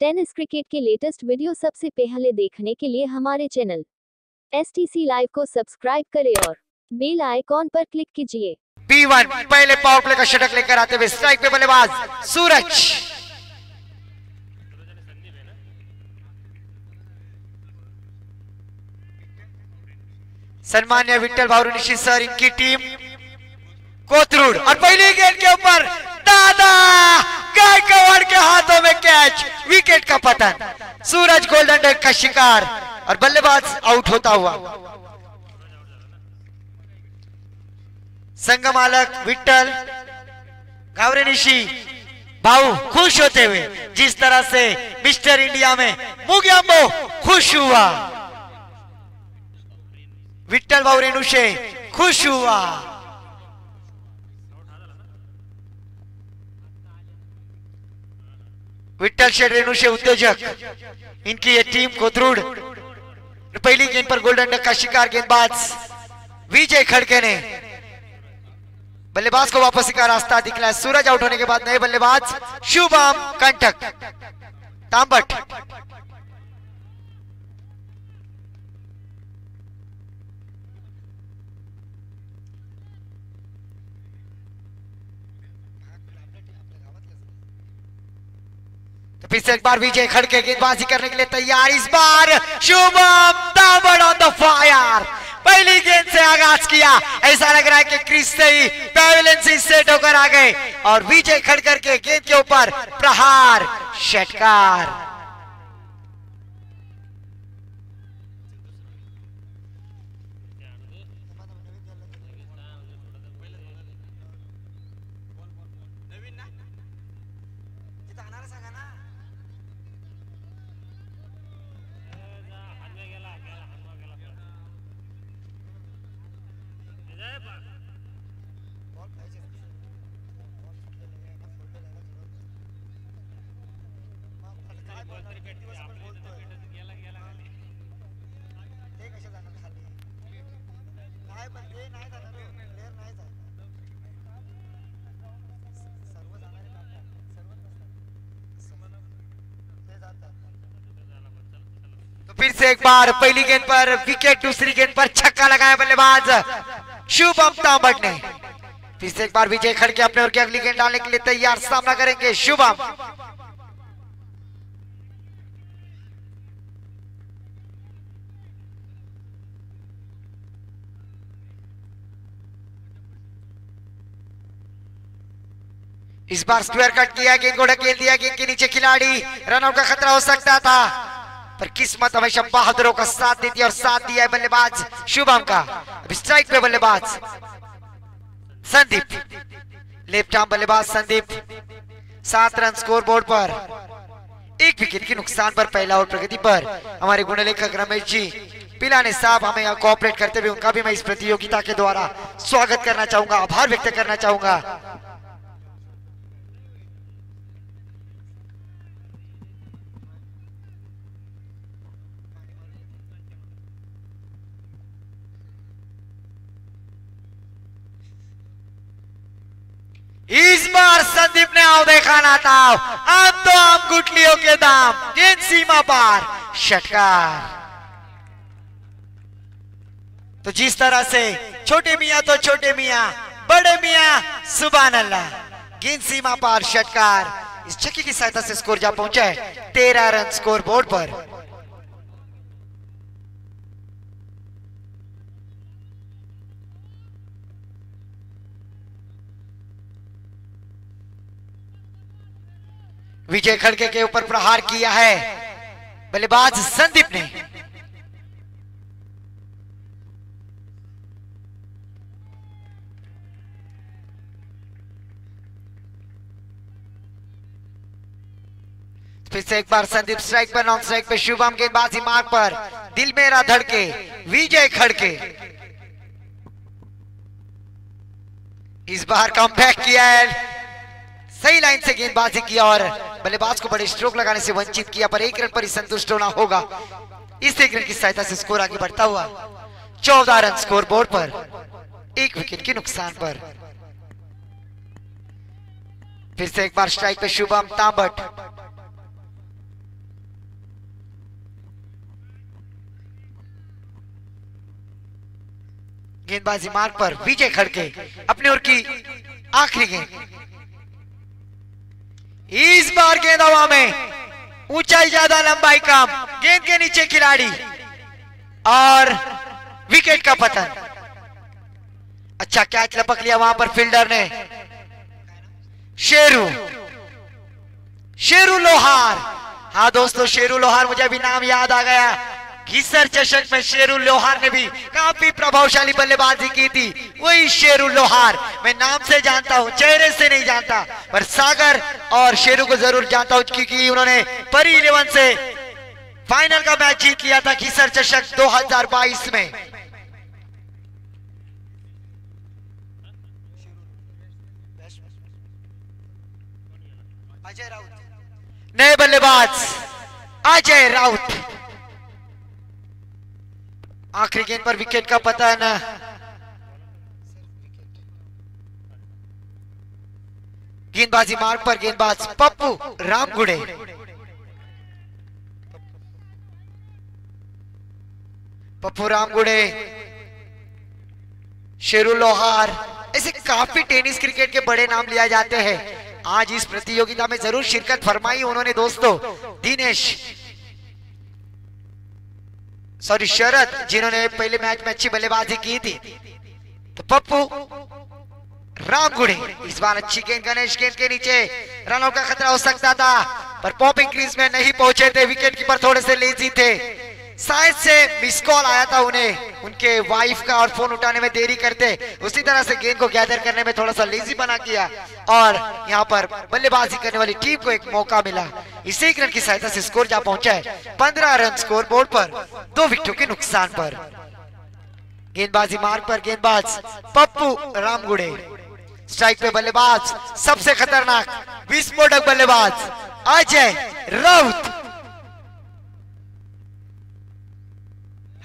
Tennis cricket के latest video सबसे पहले देखने के लिए हमारे चैनल STC लाइव को सब्सक्राइब करें और बेल आइकॉन पर क्लिक कीजिए। B1 पहले पावर प्ले का शतक लेकर आते हुए स्ट्राइक पे बल्लेबाज सूरज। सम्मान्य विट्ठल भावरुनिशी सर, इनकी टीम कोथरूड, और पहली गेंद के ऊपर दादा गायकवाड़ के हाथों में कैच, विकेट का पतन, सूरज गोल्डन डक का शिकार और बल्लेबाज आउट होता हुआ। संघ मालक विट्ठल भावरुनिशी भाऊ खुश होते हुए, जिस तरह से मिस्टर इंडिया में मुगियाम्बो खुश हुआ, विट्ठल भाऊ रेणुशे खुश हुआ। विट्ठल शेठ रेणुशे उद्योजक, इनकी ये टीम कोथरूड, पहली गेंद पर गोल्डन डक का शिकार गेंदबाज विजय खड़के ने बल्लेबाज को वापसी का रास्ता दिखलाया। सूरज आउट होने के बाद नए बल्लेबाज शुभम कंटक तांबट। तो फिर से एक बार विजय खड़के गेंदबाजी करने के लिए तैयार, इस बार शुभम तांबट ऑन द फायर। पहली गेंद से आगाज किया, ऐसा लग रहा है कि क्रीज से ही पैवेलियन से सेट होकर आ गए और विजय खड़कर के गेंद के ऊपर प्रहार षटकार। तो फिर से एक बार पहली गेंद पर विकेट, दूसरी गेंद पर छक्का लगाया बल्लेबाज शुभम तांबट ने। फिर से एक बार विजय खड़के अपने ओर की अगली गेंद डालने के लिए तैयार, सामना करेंगे शुभम। इस बार स्क्वायर कट किया, गेंद को ढकेल दिया, गेंद के नीचे खिलाड़ी, रनआउट का खतरा हो सकता था, पर किस्मत हमेशा बहादुरों का साथ देती है और साथ दिया है बल्लेबाज शुभम का। अब स्ट्राइक पे बल्लेबाज संदीप, लेफ्ट आर्म बल्लेबाज संदीप। 7 रन स्कोर बोर्ड पर, 1 विकेट के नुकसान पर पहला और प्रगति पर हमारे गुणलेखक रमेश जी पिलाने साहब हमें यहाँ कोऑपरेट करते हुए, उनका भी मैं इस प्रतियोगिता के द्वारा स्वागत करना चाहूंगा, आभार व्यक्त करना चाहूंगा। इस बार संदीप ने आओ देखा ना था, आम तो आम गुटलियों के दाम, गेंद सीमा पार षटकार। तो जिस तरह से छोटे मियां तो छोटे मियां, बड़े मियां सुभान अल्लाह, गेंद सीमा पार षटकार। इस छक्के की सहायता से स्कोर जा पहुंचा है 13 रन स्कोर बोर्ड पर। विजय खड़के के ऊपर प्रहार किया है बल्लेबाज संदीप ने। फिर से एक बार संदीप स्ट्राइक पर, नॉन स्ट्राइक पे शुभम, गेंदबाजी मार्ग पर, दिल मेरा धड़के विजय खड़के। इस बार कमबैक किया है, सही लाइन से गेंदबाजी किया और बल्लेबाज को बड़े स्ट्रोक लगाने से वंचित किया, पर 1 रन पर ही संतुष्ट होना होगा। इस 1 रन की सहायता से स्कोर आगे बढ़ता हुआ 14 रन स्कोर बोर्ड पर, 1 विकेट के नुकसान पर। फिर से एक बार स्ट्राइक पे शुभम तांबट। गेंदबाजी मार्ग पर विजय खड़के अपने ओर की आखिरी गेंद। इस बार गेंद हवा में, ऊंचाई ज्यादा लंबाई कम, गेंद के नीचे खिलाड़ी और विकेट का पतन। अच्छा कैच लपक लिया वहां पर फील्डर ने। शेरू लोहार। हाँ दोस्तों, शेरू लोहार, मुझे अभी नाम याद आ गया। घिसर चषक में शेरू लोहार ने भी काफी प्रभावशाली बल्लेबाजी की थी। वही शेरू लोहार, मैं नाम से जानता हूं, चेहरे से नहीं जानता, पर सागर और शेरू को जरूर जानता हूं क्योंकि उन्होंने परी 11 से फाइनल का मैच जीत लिया था घिसर चषक 2022 में। अजय राउत, नए बल्लेबाज अजय राउत। आखिरी गेंद पर विकेट का पतन। गेंदबाजी मार्ग पर गेंदबाज पप्पू रामगुड़े। पप्पू रामगुड़े, शेरू लोहार, ऐसे काफी टेनिस क्रिकेट के बड़े नाम लिया जाते हैं। आज इस प्रतियोगिता में जरूर शिरकत फरमाई उन्होंने दोस्तों। शरद, जिन्होंने पहले मैच में अच्छी बल्लेबाजी की थी। तो पप्पू रामगुड़े, इस बार अच्छी गेंद, गणेश गेंद के नीचे, रनों का खतरा हो सकता था पर पॉपिंग क्रीज में नहीं पहुंचे थे। विकेट कीपर थोड़े से लेजी थे, शायद से मिस कॉल आया था उन्हें उनके वाइफ का और फोन उठाने में देरी करते, उसी तरह से गेंद को गैदर करने में थोड़ा सा लेजी बना किया और यहाँ पर बल्लेबाजी करने वाली टीम को एक मौका मिला। इसी एक रन की सहायता से स्कोर जा पहुंचा है 15 रन स्कोर बोर्ड पर, 2 विकेटों के नुकसान पर। गेंदबाजी मार्ग पर गेंदबाज पप्पू रामगुड़े। स्ट्राइक पे बल्लेबाज सबसे खतरनाक विस्फोटक बल्लेबाज अजय राउत।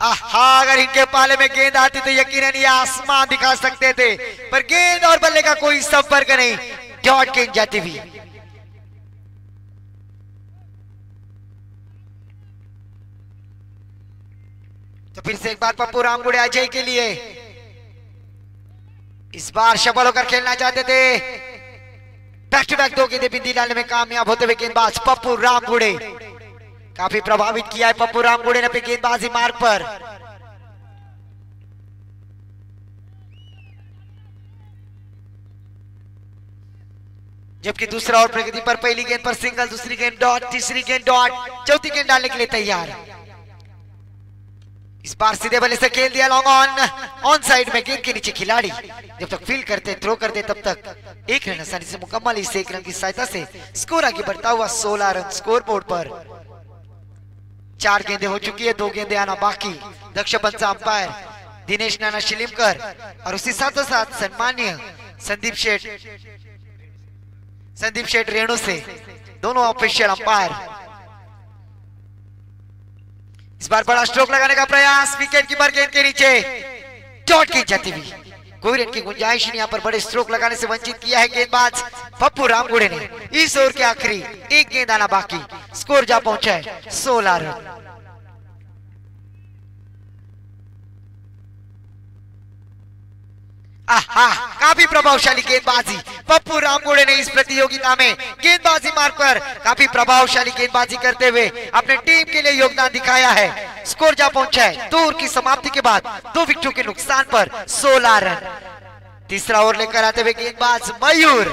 अगर इनके पाले में गेंद आती तो यकीनन ये आसमान दिखा सकते थे, पर गेंद और बल्ले का कोई संपर्क नहीं, डॉट गेंद जाती हुई। तो फिर से एक बार पप्पू रामगुड़े अजय के लिए, इस बार सफल होकर खेलना चाहते थे। बैक टू बैक 2 गेंदें बिंदी डालने में कामयाब होते हुए गेंदबाज पप्पू रामगुड़े। काफी प्रभावित किया है पप्पू रामगुड़े ने अपनी गेंदबाजी मार्ग पर। जबकि दूसरा और प्रगति पर पहली गेंद पर सिंगल, दूसरी गेंद डॉट, तीसरी गेंद डॉट, चौथी गेंद डालने के लिए तैयार। इस बार सीधे बल्ले से खेल दिया लॉन्ग ऑन साइड में, गेंद के नीचे खिलाड़ी जब तक फील्ड करते थ्रो करते तब तक 1 रन आसानी से मुकम्मल। इस 1 रन की सहायता से स्कोर आगे बढ़ता हुआ 16 रन स्कोर बोर्ड पर। 4 गेंदें हो चुकी है, 2 गेंदें आना बाकी। दक्ष पंच अंपायर दिनेश नाना शिलिमकर और उसी साथों साथ सम्मान्य संदीप शेठ रेणु से दोनों ऑफिशियल अंपायर। इस बार बड़ा स्ट्रोक लगाने का प्रयास, विकेट कीपर गेंद के नीचे, डॉट गेंद जाती हुई। कोई रन की गुंजाइश नहीं, यहाँ पर बड़े स्ट्रोक लगाने से वंचित किया है गेंदबाज पप्पू रामगुड़े ने। इस ओवर के आखिरी 1 गेंद आना बाकी, स्कोर जा पहुंचा है 16 रन। काफी प्रभावशाली गेंदबाजी पप्पू रामगुड़े ने इस प्रतियोगिता में गेंदबाजी मार्ग पर काफी प्रभावशाली गेंदबाजी करते हुए अपने टीम के लिए योगदान दिखाया है। स्कोर जा पहुंचा है 2 ओवर की समाप्ति के बाद 2 विकेटों के नुकसान पर 16 रन। तीसरा ओवर लेकर आते हुए गेंदबाज मयूर।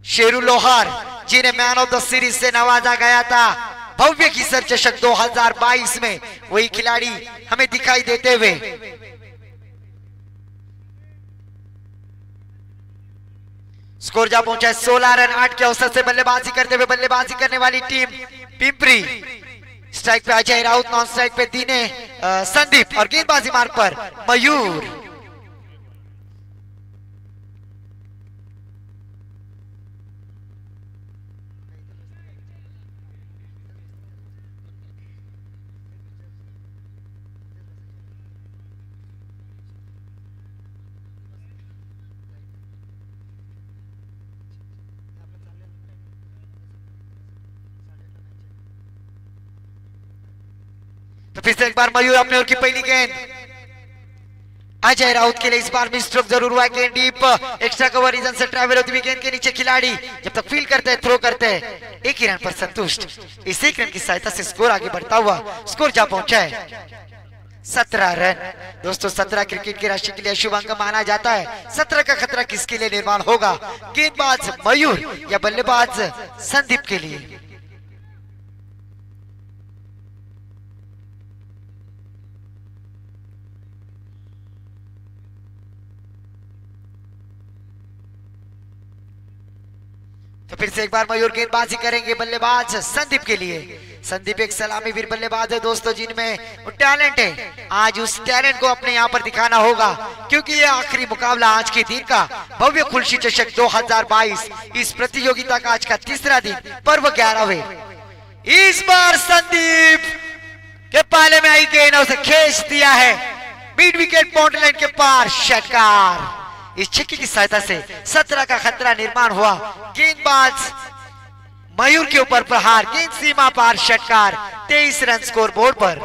शेरू लोहार, जिन्हें मैन ऑफ द सीरीज से नवाजा गया था भव्य घिसर चषक 2022 में, वही खिलाड़ी हमें दिखाई देते हुए। स्कोर जा पहुंचा है 16 रन। 8 के अवसर से बल्लेबाजी करते हुए बल्लेबाजी करने वाली टीम पिंपरी। स्ट्राइक पे अजय राउत, नॉन स्ट्राइक पे संदीप और गेंदबाजी मार्ग पर मयूर। तो फिर से एक बार मयूर अपने ओर की पहली गेंद। अजय राउत के लिए इस बार मिस स्ट्रोक जरूर हुआ। गेंद डीप, एक्स्ट्रा कवर रीजन से ट्रैवल होती हुई गेंद के नीचे खिलाड़ी जब तक फील करते हैं, थ्रो करते हैं, एक ही रन पर संतुष्ट। इस एक रन की सहायता से स्कोर आगे बढ़ता हुआ स्कोर जा पहुंचा है 17 रन। दोस्तों 17 क्रिकेट की राशि के लिए शुभ अंक माना जाता है। 17 का खतरा किसके लिए निर्माण होगा, गेंदबाज मयूर या बल्लेबाज संदीप के लिए। तो फिर से एक बार मयूर गेंदबाजी करेंगे, बल्लेबाज संदीप के लिए। संदीप एक सलामी वीर बल्लेबाज है दोस्तों, जिनमें टैलेंट है। आज उस टैलेंट को अपने यहाँ पर दिखाना होगा, क्योंकि ये आखिरी मुकाबला आज के दिन का भव्य खुलशी चषक 2022 इस प्रतियोगिता का आज का तीसरा दिन, पर्व 11वें। इस बार संदीप के पाले में आई गेंद उसे खींच दिया है मिड विकेट पॉइंट लाइन के पार, षटकार। इस छक्के की सहायता से 17 का खतरा निर्माण हुआ। गेंदबाज मयूर के ऊपर प्रहार, गेंद सीमा पार, षटकार। 23 रन स्कोर बोर्ड पर।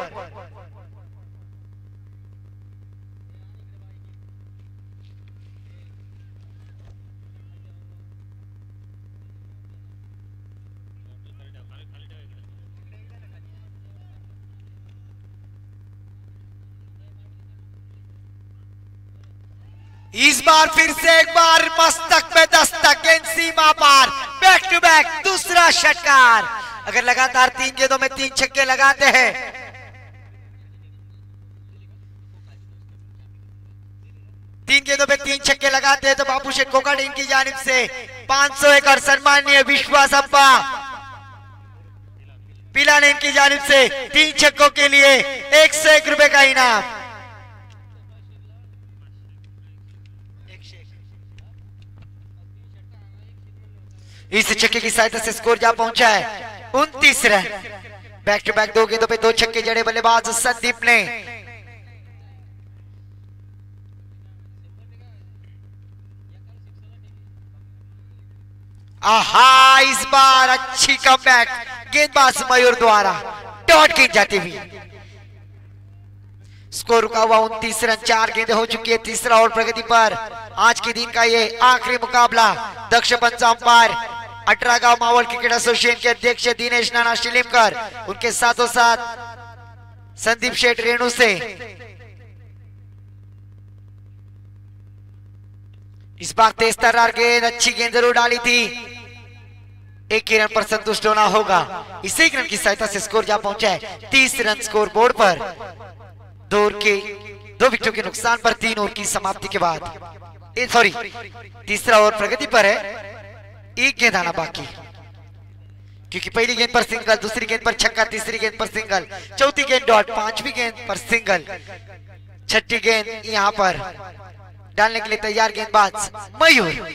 इस बार फिर से एक बार मस्तक में दस्तक, गेंद सीमा पार, बैक टू बैक दूसरा षटकार। अगर लगातार 3 गेंदों में 3 छक्के लगाते हैं, तो बाबू शेख कोकाडी की जानिब से 501 और सम्मानीय विश्वास अब्बा पिलाने की जानिब से 3 छक्कों के लिए 101 रुपए का इनाम। इस छक्के की सहायता से स्कोर जा पहुंचा है 29 रन। बैक टू बैक 2 गेंदों पे 2 छक्के जड़े बल्लेबाज संदीप ने। आहा, इस बार अच्छी कमबैक गेंदबाज मयूर द्वारा डॉट गेंद जाती हुई। स्कोर रुका हुआ 29 रन, 4 गेंदें हो चुकी है, तीसरा ओवर प्रगति पर। आज के दिन का ये आखिरी मुकाबला दक्ष पंच अंपायर 18 गांव मावल क्रिकेट एसोसिएशन के अध्यक्ष दिनेश नाना शिलीमकर, उनके साथों साथ संदीप शेठ रेणु से इस बार तेज तर्रार गेंद, अच्छी गेंद जरूर डाली थी। 1 ही रन पर संतुष्ट होना होगा। इस 1 रन की सहायता से स्कोर जा पहुंचा है 30 रन स्कोर बोर्ड पर। 2 विकेटों के नुकसान पर 3 ओवर की समाप्ति के बाद, सॉरी, तीसरा ओवर प्रगति पर है। 1 गेंद आना बाकी, क्योंकि पहली गेंद पर सिंगल, दूसरी गेंद पर छक्का, तीसरी गेंद पर सिंगल, चौथी गेंद डॉट, 5वीं गेंद पर सिंगल, 6ठी गेंद यहां पर डालने के लिए तैयार गेंदबाज मयूर।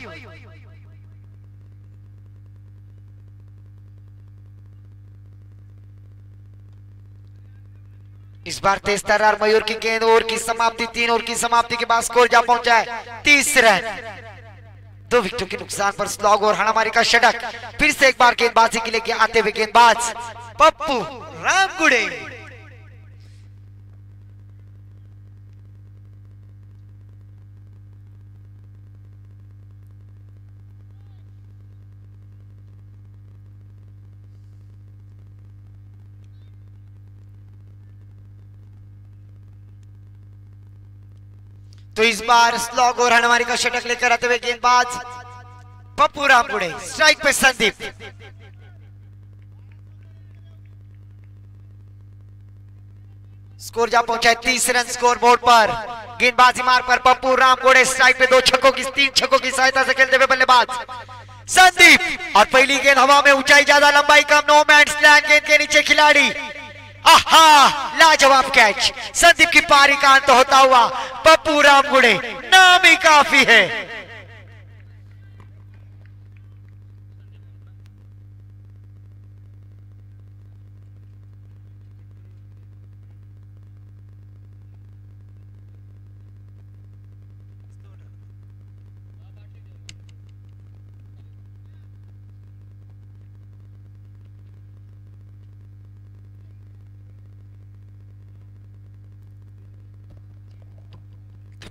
इस बार तेज तर्रार मयूर की गेंद, ओवर की समाप्ति, 3 ओवर की समाप्ति के बाद स्कोर जा पहुंचा है 30 रन। 2 विकेटों के नुकसान पर स्लॉग और हणामारी का षटक। फिर से एक बार गेंदबाजी के लिए आते हुए गेंदबाज पप्पू रामगुड़े। तो इस बार स्लॉग और हणामारी का षटक लेकर आते हुए गेंदबाज पप्पू रामगुड़े। स्ट्राइक पे संदीप। स्कोर जा पहुंचा है 30 रन स्कोर बोर्ड पर। गेंदबाजी मार्ग पर पप्पू रामगुड़े। स्ट्राइक पे 3 छक्कों की सहायता से खेलते हुए बल्लेबाज संदीप। और पहली गेंद हवा में, ऊंचाई ज्यादा, लंबाई कम, नो मैंस लैंड, गेंद के नीचे खिलाड़ी। आहा, लाजवाब कैच। संदीप की पारी का अंत होता हुआ पप्पू रामगुड़े, नाम ही काफी है।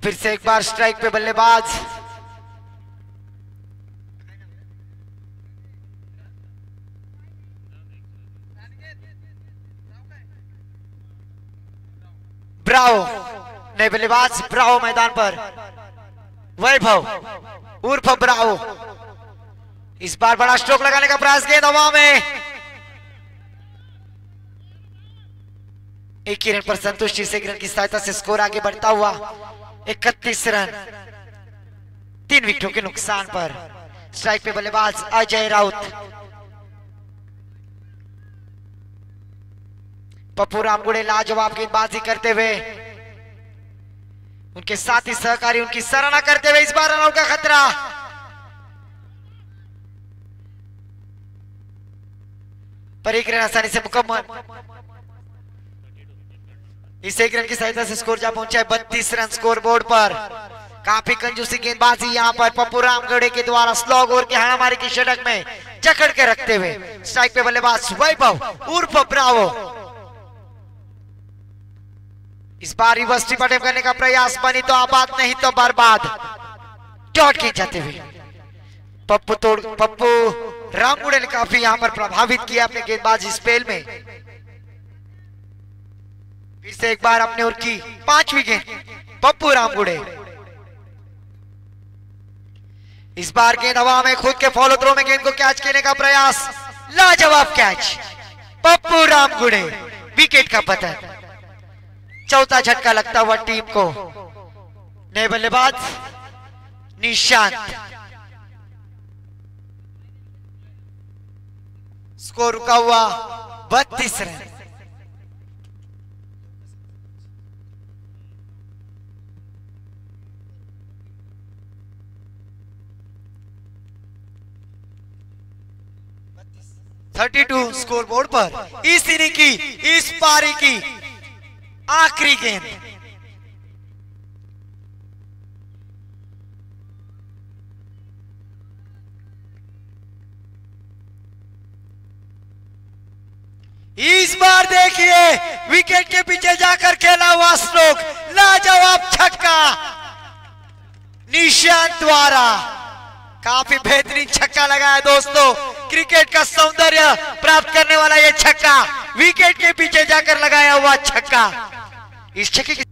फिर से एक बार स्ट्राइक पे बल्लेबाज। ब्रावो नए बल्लेबाज, ब्रावो मैदान पर। वैभव उर्फ ब्रावो इस बार बड़ा स्ट्रोक लगाने का प्रयास, गेंद हवा में। एक ही रन पर संतुष्टि से रन की सहायता से स्कोर आगे बढ़ता हुआ 31 रन 3 विकेटों के नुकसान पर। स्ट्राइक पे बल्लेबाज अजय राउत। पप्पू रामगुड़े लाजवाब गेंदबाजी करते हुए, उनके साथी सहकारी उनकी सराहना करते हुए इस बार रन आउट का खतरा। पर एक रन आसानी से मुकम्मल। इस एक रन की सहायता से स्कोर जा पहुंचा है 32 रन स्कोर बोर्ड पर। काफी कंजूसी गेंदबाजी यहां पर पप्पू रामगढ़े के द्वारा स्लॉग ओवर के हाणामारी की षटक में जकड़ के रखते हुए। स्ट्राइक पे बल्लेबाज वैभव उर्फ ब्रावो। इस बार रिवर्स ट्रिप अटेम्प्ट करने का प्रयास, बनी तो आबाद नहीं तो बर्बाद। डॉट के जाते हुए पप्पू रामगुड़े ने काफी यहां पर प्रभावित किया अपने गेंदबाजी स्पेल में। फिर से एक बार अपने ओर की 5वीं गेंद पप्पू रामगुड़े। इस बार गेंद हवा में, खुद के फॉलो थ्रो में गेंद को कैच करने का प्रयास, लाजवाब कैच पप्पू रामगुड़े। विकेट का पतन, चौथा झटका लगता हुआ टीम को। नए बल्लेबाज निशांत। स्कोर रुका हुआ 32 रन। स्कोर बोर्ड पर इस इनिंग की, इस पारी की आखिरी गेंद। इस बार देखिए विकेट के पीछे जाकर खेला हुआ स्ट्रोक, लाजवाब छक्का निशांत द्वारा। काफी बेहतरीन छक्का लगाया दोस्तों। क्रिकेट का सौंदर्य प्राप्त करने वाला यह छक्का, विकेट के पीछे जाकर लगाया हुआ छक्का। इस छक्के की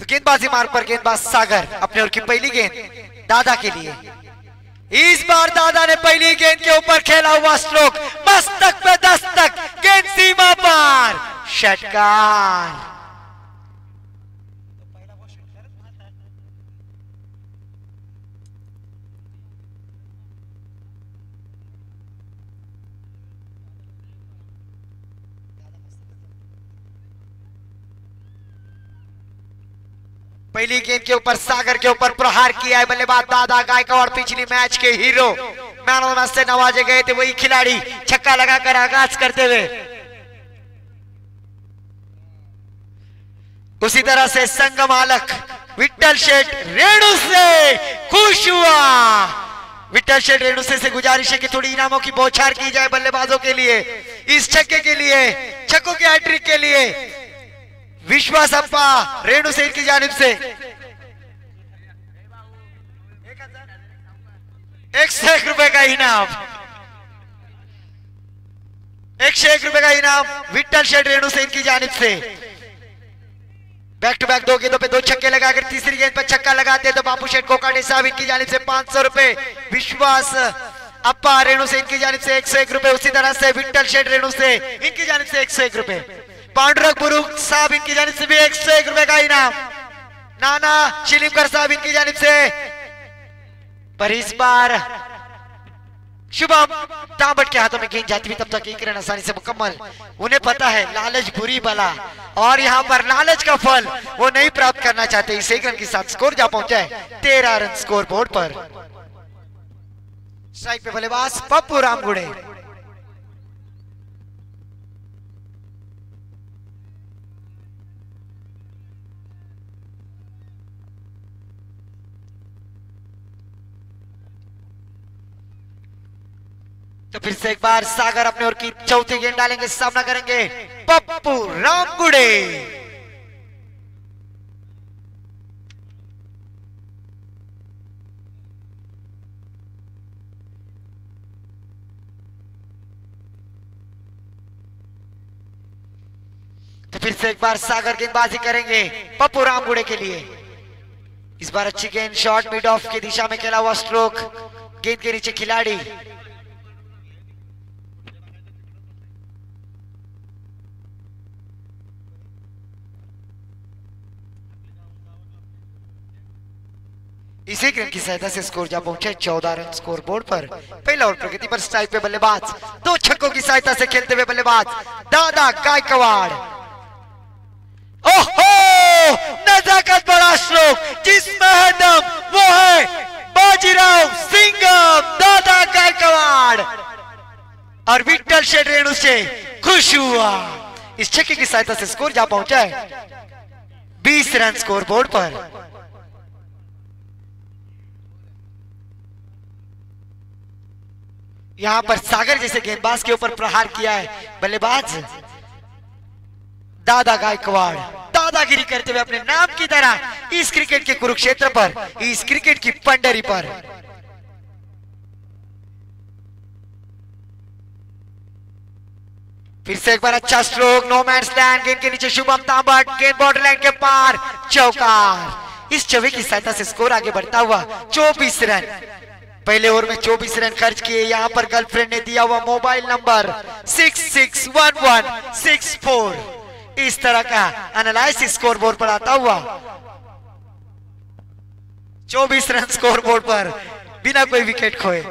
तो गेंदबाजी मार्ग पर गेंदबाज सागर अपने ओर की पहली गेंद दादा के लिए। इस बार दादा ने पहली गेंद के ऊपर खेला हुआ स्ट्रोक, मस्तक पे दस्तक, गेंद सीमा पार, षटकार। पहली गेंद के ऊपर सागर के ऊपर प्रहार किया है बल्लेबाज दादा गायकवाड़। पिछली मैच के hero, man of the match से नवाजे गए थे वही खिलाड़ी, छक्का लगाकर आगाज करते हुए। उसी तरह से संगमालक विट्ठल शेठ रेणु से खुश हुआ। विट्ठल शेठ रेणु से गुजारिश है कि थोड़ी इनामों की बौछार की जाए बल्लेबाजों के लिए, इस छक्के के लिए, छक्कों के हैट्रिक के लिए। विश्वास अप्पा रेणु सेठ की जानिब से 101 रुपए का इनाम, 101 रुपए का इनाम विट्ठल शेठ रेणु सेठ की जानिब से। बैक टू बैक 2 गेंदों पे 2 छक्के लगाकर तीसरी गेंद पर छक्का लगाते हैं तो बापू शेठ कोकाटे साहब इनकी जानिब से 500 रुपए, विश्वास अप्पा रेणु से इनकी जानिब से 101 रुपए। उसी तरह से विट्ठल शेठ रेणु से इनकी जानिब से 101 रुपए। पांडुरंग बुरुक साहब इनकी जानिब से भी 101 रुपए का इनाम। नाना शिलीमकर साहब इनकी जानिब से। पर इस बार शुभम दामट के हाथों में गेंद जाती हुई, तब तक एक रन आसानी से मुकम्मल। उन्हें पता है लालच बुरी बला, और यहाँ पर लालच का फल वो नहीं प्राप्त करना चाहते। इस एक रन के साथ स्कोर जा पहुंचा है 13 रन स्कोर बोर्ड पर। स्ट्राइक पे बल्लेबाज पप्पू रामगुड़े। तो फिर से एक बार सागर अपने ओर की चौथी गेंद डालेंगे, सामना करेंगे पप्पू रामगुड़े। तो फिर से एक बार सागर गेंदबाजी करेंगे पप्पू रामगुड़े के लिए। इस बार अच्छी गेंद, शॉर्ट मिड ऑफ की दिशा में खेला हुआ स्ट्रोक, गेंद के नीचे खिलाड़ी। इसी रन की सहायता से स्कोर जा पहुंचे 14 रन स्कोर बोर्ड पर। पहला और प्रगति पर स्ट्राइक पे बल्लेबाज, 2 छक्कों की सहायता से खेलते हुए बल्लेबाज दादा गायकवाड़। ओहो, नजाकत बड़ा स्ट्रोक, जिसमें है दम वो है बाजीराव सिंघम दादा गायकवाड़, और विट्ठल शेठ रेणु से खुश हुआ। इस छक्के की सहायता से स्कोर जा पहुंचा है 20 रन स्कोर बोर्ड पर। यहां पर सागर जैसे गेंदबाज के ऊपर प्रहार किया है बल्लेबाज दादा गायकवाड़, दादागिरी करते हुए अपने नाम की तरह इस क्रिकेट के कुरुक्षेत्र पर, इस क्रिकेट की पंडरी पर। फिर से एक बार अच्छा स्ट्रोक, नो मैन लैंड, गेंद के नीचे शुभम तांबट, गेंद बॉर्डर लाइन के पार, चौकार। इस चौके की सहायता से स्कोर आगे बढ़ता हुआ 24 रन। पहले ओवर में 24 रन खर्च किए। यहां पर गर्लफ्रेंड ने दिया हुआ मोबाइल नंबर 661164। इस तरह का एनालिसिस स्कोर बोर्ड पर आता हुआ 24 रन स्कोर बोर्ड पर बिना कोई विकेट खोए।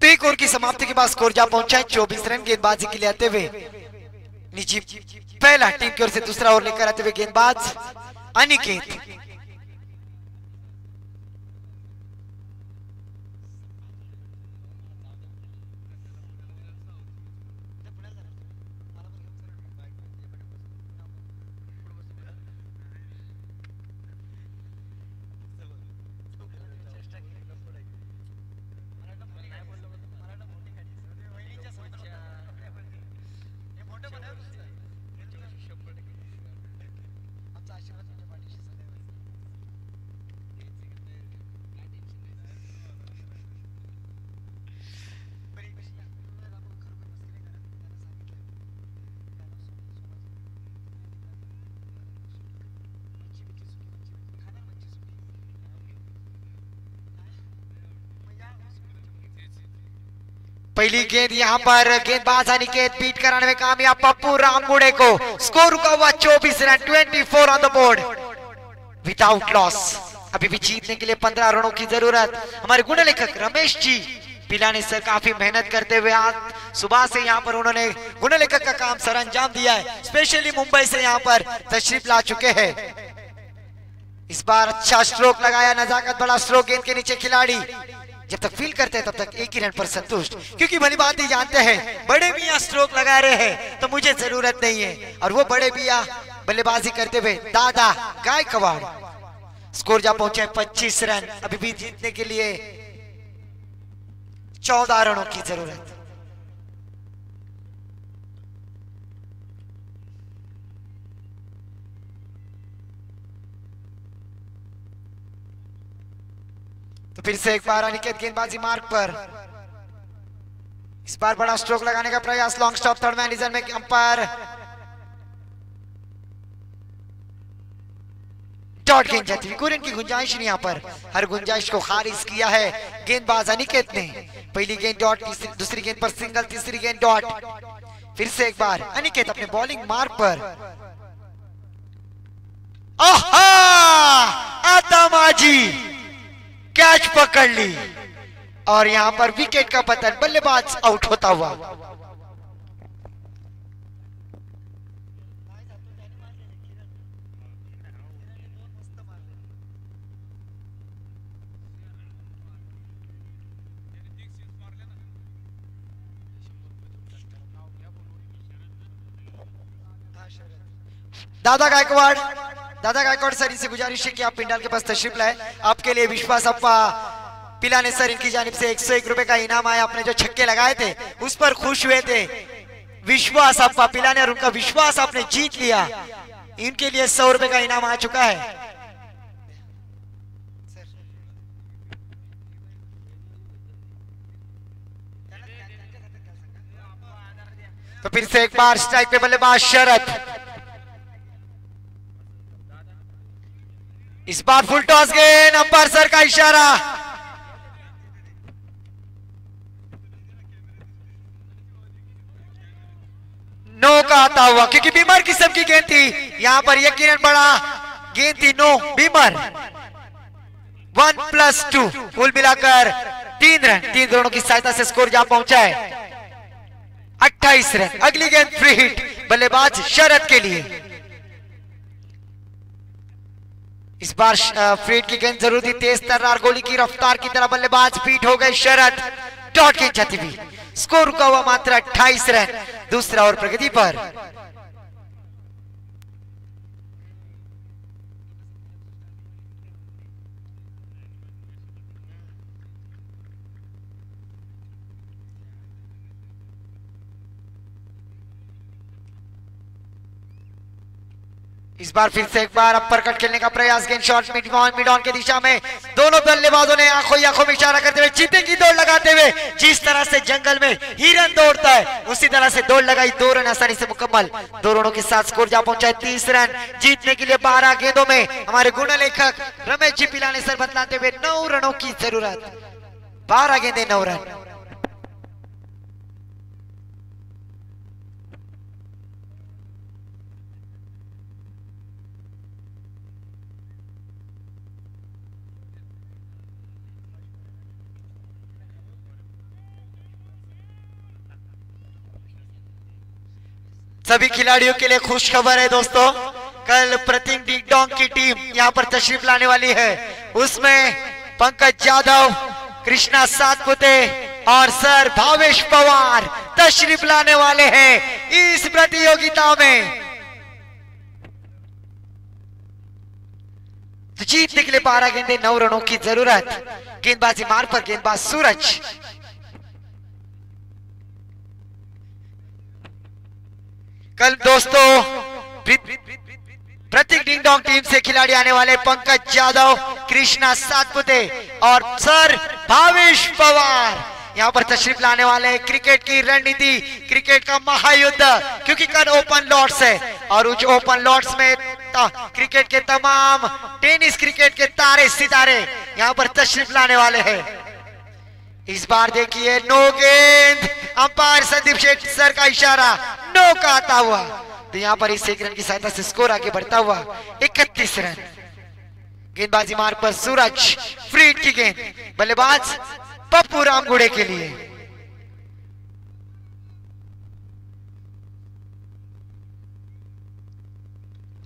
एक ओवर की समाप्ति के बाद स्कोर जा पहुंचा है 24 रन। गेंदबाजी के लिए आते हुए निजी पहला, टीम की ओर से दूसरा ओवर लेकर आते हुए गेंदबाज अनिकेत। पहली गेंद यहां पर गेंदबाज अनिकेत बीट कराने में कामयाब पप्पू रामगुड़े को। स्कोर रुका हुआ 24 run, 24 on the board without loss. अभी भी जीतने के लिए 15 रनों की जरूरत। हमारे गुण लेखक रमेश जी पिलानी सर काफी मेहनत करते हुए आज सुबह से यहाँ पर उन्होंने गुण लेखक का काम सर अंजाम दिया है। स्पेशली मुंबई से यहाँ पर तशरीफ ला चुके हैं। इस बार अच्छा स्ट्रोक लगाया, नजाकत बड़ा स्ट्रोक, गेंद के नीचे खिलाड़ी। जब तक फील करते हैं तब तक एक ही रन पर संतुष्ट, क्योंकि भली बात ही जानते हैं बड़े मियां स्ट्रोक लगा रहे हैं तो मुझे जरूरत नहीं है। और वो बड़े मियां बल्लेबाजी करते हुए दादा गायकवाड़। स्कोर जा पहुंचे 25 रन। अभी भी जीतने के लिए 14 रनों की जरूरत। तो फिर से एक बार अनिकेत गेंदबाजी मार्ग पर। इस बार बड़ा स्ट्रोक लगाने का प्रयास, long stop, third man region में अंपायर डॉट गेंद जाती हुई। कोई की गुंजाइश नहीं, यहां पर हर गुंजाइश को खारिज किया है गेंदबाज अनिकेत ने। पहली गेंद डॉट, दूसरी गेंद पर सिंगल, तीसरी गेंद डॉट। फिर से एक बार अनिकेत अपने बॉलिंग मार्क पर। आहा, आतामाजी कैच पकड़ ली और यहां पर विकेट का पतन, बल्लेबाज आउट होता हुआ। दादा गायकवाड़ सर, इनसे गुजारिश है कि आप पिंडाल के पास तशरीफ लाए। आपके लिए विश्वास अप्पा पिलाने सर, इनकी जानिब से 101 रुपए का इनाम आया। आपने जो छक्के लगाए थे उस पर खुश हुए थे। विश्वास अप्पा पिलाने और उनका विश्वास आपने जीत लिया। इनके लिए 100 रुपए का इनाम आ चुका है। तो फिर से एक बार स्ट्राइक पे बल्लेबाज शरद। इस बार फुल टॉस गेंद, अंपायर सर का इशारा। नो का आता हुआ, क्योंकि बीमर किस्म की गेंद थी। यहां पर यकीनन बड़ा गेंद थी। No Beamer. 1+2 कुल मिलाकर 3 रन। 3 रनों की सहायता से स्कोर जा पहुंचा है 28 रन। अगली गेंद फ्री हिट बल्लेबाज शरद के लिए। इस बार फ्री हिट की गेंद जरूर थी। तेज तर्रार गोली की रफ्तार की तरह बल्लेबाज पीट हो गए शरद। डॉट गेंद जाती हुई, स्कोर रुका हुआ मात्र 28 रन। दूसरा ओवर प्रगति पर। इस बार फिर से एक बार अपर कट खेलने का प्रयास। गेंद शॉट मिड ऑन के दिशा में। दोनों बल्लेबाजों ने आंखों में इशारा करते हुए चीते की दौड़ लगाते हुए, जिस तरह से जंगल में हिरन दौड़ता है उसी तरह से दौड़ लगाई। 2 रन आसानी से मुकम्मल। 2 रनों के साथ स्कोर जा पहुंचा है 30 रन। जीतने के लिए 12 गेंदों में हमारे गुण लेखक रमेश जी पिलाने सर बतलाते हुए 9 रनों की जरूरत। 12 गेंदे 9 रन। सभी खिलाड़ियों के लिए खुश खबर है दोस्तों। कल प्रतीक डिंग डोंग की टीम यहां पर तशरीफ लाने वाली है। उसमें पंकज यादव, कृष्णा सातपुते और सर भावेश पवार तशरीफ लाने वाले हैं इस प्रतियोगिता में। तो जीतने के लिए 12 गेंदे 9 रनों की जरूरत। गेंदबाजी मार्ग पर गेंदबाज सूरज। कल दोस्तों प्रतीक डिंग डोंग टीम से खिलाड़ी आने वाले पंकज यादव, कृष्णा सातपुते और सर भावेश पवार यहां पर तशरीफ लाने वाले। क्रिकेट की रणनीति, क्रिकेट का महायुद्ध, क्योंकि कल ओपन लॉर्ड्स है और उस ओपन लॉर्ड्स में क्रिकेट के तमाम टेनिस क्रिकेट के तारे सितारे यहां पर तशरीफ लाने वाले हैं। इस बार देखिए नो गेंद, अंपायर संदीप शेख सर का इशारा, नो का आता हुआ। तो यहां पर इस 1 रन की सहायता से स्कोर आगे बढ़ता हुआ 31 रन। गेंदबाजी मार्ग पर सूरज। फ्री हिट की गेंद बल्लेबाज पप्पू रामगुड़े के लिए।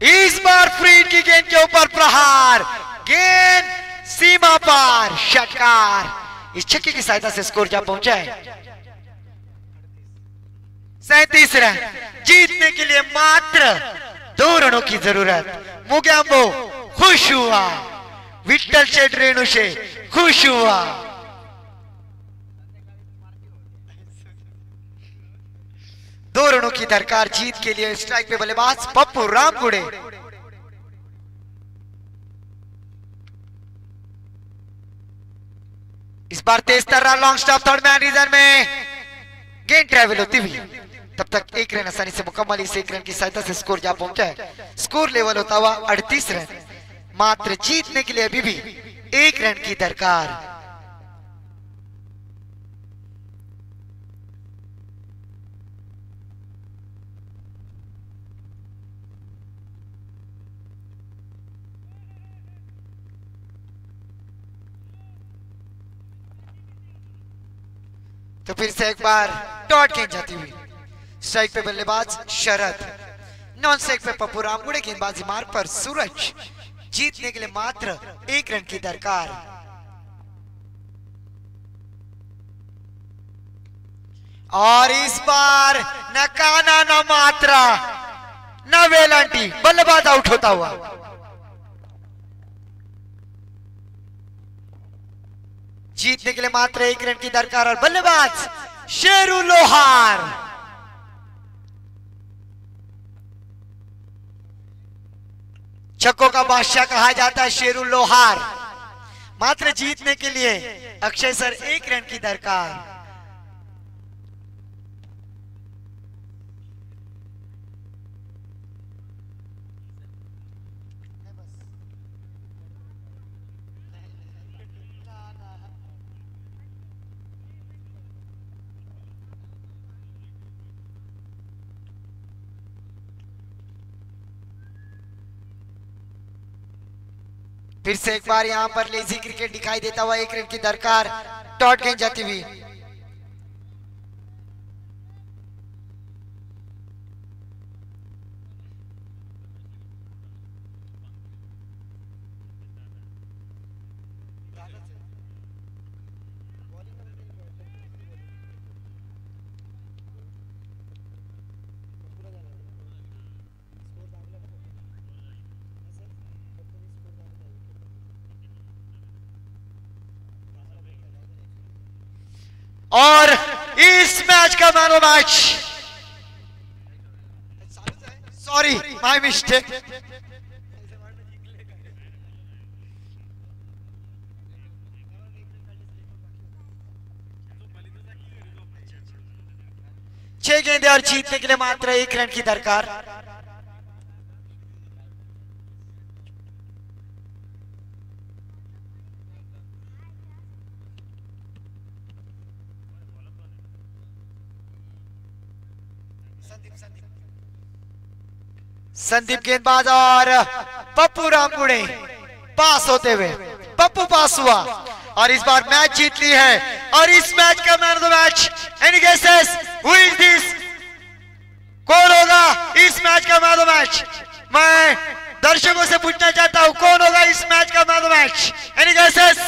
इस बार फ्री हिट की गेंद के ऊपर प्रहार, गेंद सीमा पार, षटकार। इस छक्के की सहायता से स्कोर जा पहुंचा है 37 रन। जीतने के लिए मात्र 2 रनों की जरूरत। मुग्याम्बो खुश हुआ, विट्ठल शेठ रेणु से खुश हुआ। दो रनों की दरकार जीत के लिए। स्ट्राइक पे बल्लेबाज पप्पू रामगुड़े। इस बार तेज तर्रा long stop third man region में गेंद ट्रैवल होती हुई। तब तक 1 रन आसानी से मुकम्मल। इस 1 रन की सहायता से स्कोर जा पहुंचा है। स्कोर लेवल होता हुआ 38 रन। मात्र जीतने के लिए अभी भी 1 रन की दरकार। तो फिर से एक बार डॉट गेंद जाती हुई। स्ट्राइक पे बल्लेबाज शरद, नॉन स्ट्राइक पे पप्पू रामगुड़े, गेंदबाजी मार्ग पर सूरज। जीतने के लिए मात्र 1 रन की दरकार। और इस बार न काना न मात्रा न वेलांटी, बल्लेबाज आउट होता हुआ। जीतने के लिए मात्र 1 रन की दरकार और बल्लेबाज शेरू लोहार। छक्कों का बादशाह कहा जाता है शेरू लोहार। मात्र जीतने के लिए अक्षय सर 1 रन की दरकार। फिर से एक बार यहां पर लेजी क्रिकेट दिखाई देता हुआ। 1 रन की दरकार, डॉट गेंद जाती हुई। और इस मैच का man of match, sorry my mistake, छह गेंदें और जीतने के लिए मात्र 1 रन की दरकार। संदीप गेंदबाज और पप्पू रामगुड़े पास होते हुए, पप्पू पास हुआ और इस बार मैच जीत ली है। और इस मैच का man of the match, any guesses who is this? कौन होगा इस मैच का मैन ऑफ द मैच? मैं दर्शकों से पूछना चाहता हूं, कौन होगा इस मैच का man of the match? Any guesses?